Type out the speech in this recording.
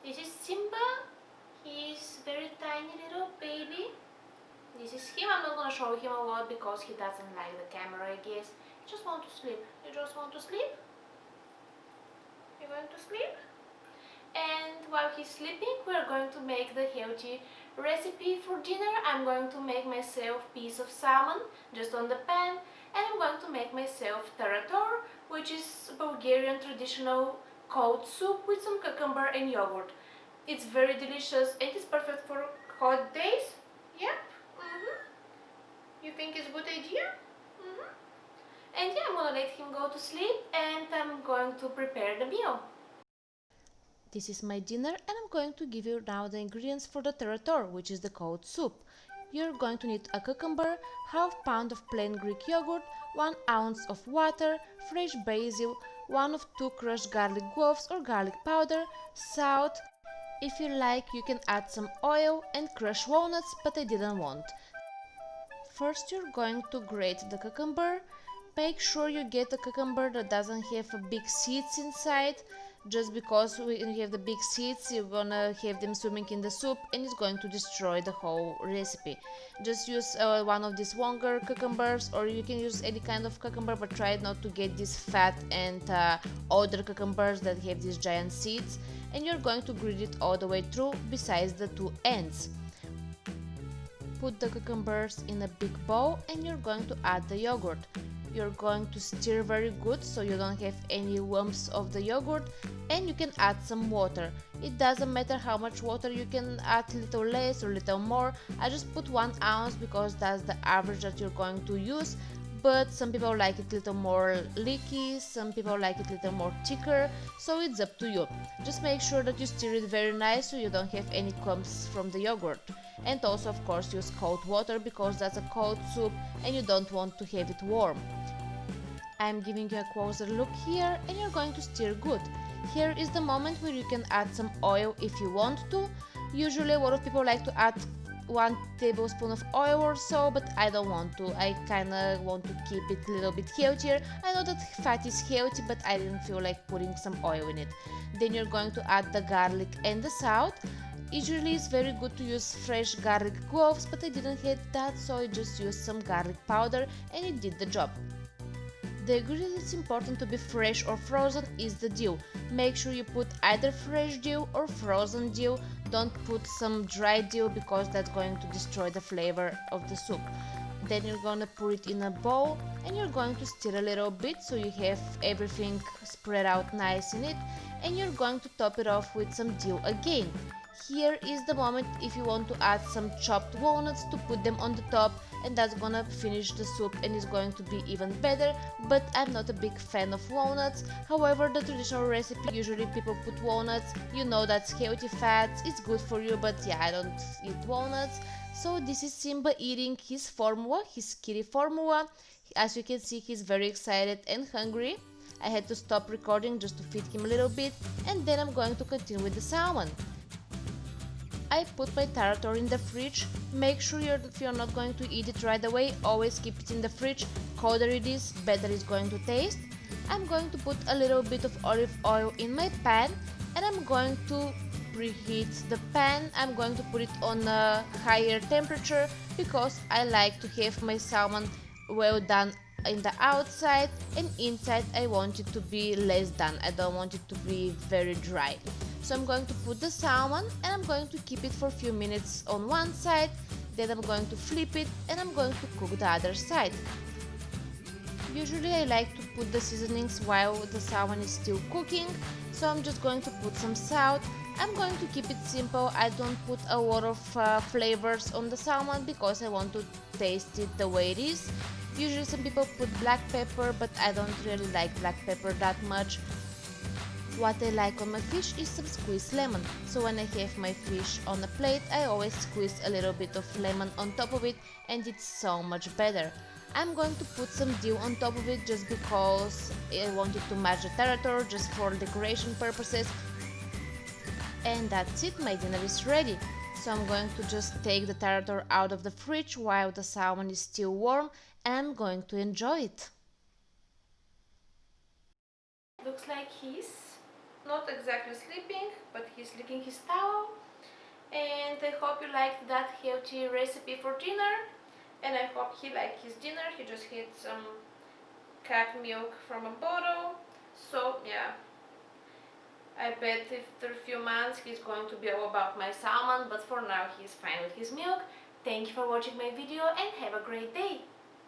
This is Simba. He's very tiny little baby. This is him. I'm not gonna show him a lot because he doesn't like the camera, I guess. He just wants to sleep. You just want to sleep? You're going to sleep? And while he's sleeping, we're going to make the healthy recipe for dinner. I'm going to make myself a piece of salmon just on the pan, and I'm going to make myself tarator, which is Bulgarian traditional cold soup with some cucumber and yogurt. It's very delicious and it's perfect for hot days. Yep. You think it's a good idea? And yeah, I'm gonna let him go to sleep and I'm going to prepare the meal. This is my dinner and I'm going to give you now the ingredients for the tarator, which is the cold soup. You're going to need a cucumber, half pound of plain Greek yogurt, 1 ounce of water, fresh basil, 1 of 2 crushed garlic cloves or garlic powder, salt. If you like, you can add some oil and crushed walnuts, but I didn't want. First, you're going to grate the cucumber. Make sure you get a cucumber that doesn't have a big seeds inside, just because when you have the big seeds, you're gonna have them swimming in the soup and it's going to destroy the whole recipe. Just use one of these longer cucumbers, or you can use any kind of cucumber, but try not to get these fat and older cucumbers that have these giant seeds. And you're going to grate it all the way through besides the two ends. Put the cucumbers in a big bowl and you're going to add the yogurt. You're going to stir very good so you don't have any lumps of the yogurt, and you can add some water. It doesn't matter how much water, you can add a little less or little more. I just put 1 ounce because that's the average that you're going to use, but some people like it a little more leaky, some people like it a little more thicker, so it's up to you. Just make sure that you stir it very nice so you don't have any clumps from the yogurt. And also, of course, use cold water because that's a cold soup and you don't want to have it warm. I'm giving you a closer look here and you're going to stir good. Here is the moment where you can add some oil if you want to. Usually a lot of people like to add 1 tablespoon of oil or so, but I don't want to. I kinda want to keep it a little bit healthier. I know that fat is healthy, but I didn't feel like putting some oil in it. Then you're going to add the garlic and the salt. Usually it's very good to use fresh garlic cloves, but I didn't have that, so I just used some garlic powder and it did the job. The ingredient that's important to be fresh or frozen is the dill. Make sure you put either fresh dill or frozen dill. Don't put some dry dill because that's going to destroy the flavor of the soup. Then you're going to put it in a bowl and you're going to stir a little bit so you have everything spread out nice in it, and you're going to top it off with some dill again. Here is the moment if you want to add some chopped walnuts to put them on the top, and that's gonna finish the soup and is going to be even better, but I'm not a big fan of walnuts. However, the traditional recipe usually people put walnuts. You know that's healthy fats, it's good for you, but yeah, I don't eat walnuts. So this is Simba eating his formula, his kitty formula. As you can see, he's very excited and hungry. I had to stop recording just to feed him a little bit, and then I'm going to continue with the salmon. I put my tarator in the fridge. Make sure if you're not going to eat it right away, always keep it in the fridge. Colder it is, better it's going to taste. I'm going to put a little bit of olive oil in my pan and I'm going to preheat the pan. I'm going to put it on a higher temperature because I like to have my salmon well done in the outside, and inside I want it to be less done. I don't want it to be very dry. So I'm going to put the salmon and I'm going to keep it for a few minutes on one side, then I'm going to flip it and I'm going to cook the other side. Usually I like to put the seasonings while the salmon is still cooking, so I'm just going to put some salt. I'm going to keep it simple. I don't put a lot of flavors on the salmon because I want to taste it the way it is. Usually some people put black pepper, but I don't really like black pepper that much. What I like on my fish is some squeezed lemon, so when I have my fish on a plate I always squeeze a little bit of lemon on top of it and it's so much better. I'm going to put some dill on top of it just because I wanted to match the tarator, just for decoration purposes. And that's it, my dinner is ready. So I'm going to just take the tarator out of the fridge while the salmon is still warm and I'm going to enjoy it. Looks like he's not exactly sleeping, but he's licking his towel. And I hope you liked that healthy recipe for dinner, and I hope he liked his dinner. He just had some cat milk from a bottle, so yeah, I bet after a few months he's going to be all about my salmon, but for now he's fine with his milk. Thank you for watching my video and have a great day.